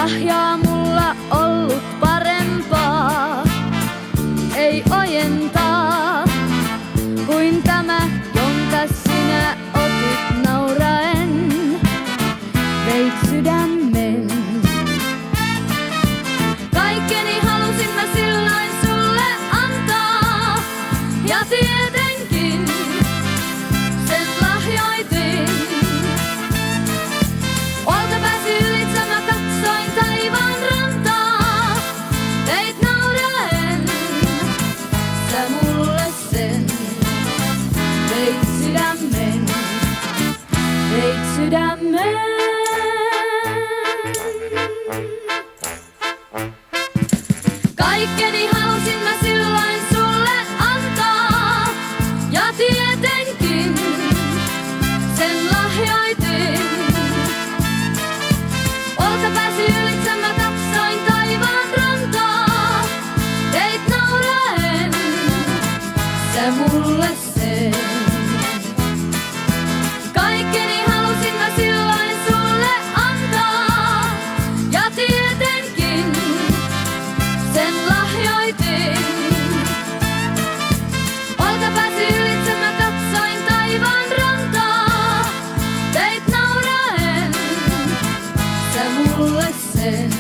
lahjaa mulla ollut parempaa, ei ojentaa kuin tämä, jonka sinä otit nauraen, veit sydämen. Kaikkeni halusin mä silloin sulle antaa, ja tietenkin sen lahjoitin. Olkapääsi ylitse mä katsoin taivaan rantaa, veit nauraen sä mulle sen. Veit sydämen, veit sydämen. Kaikkeni halusin mä silloin sulle antaa, ja tietenkin sen lahjoitin. Olkapääsi ylitse mä katsoin taivaan rantaa, teit nauraen sä mulle sen. Kaikkeni halusin mä silloin sulle antaa, ja tietenkin sen lahjoitin. Olkapääsi ylitse mä katsoin taivaan rantaa, teit nauraen sä mulle sen.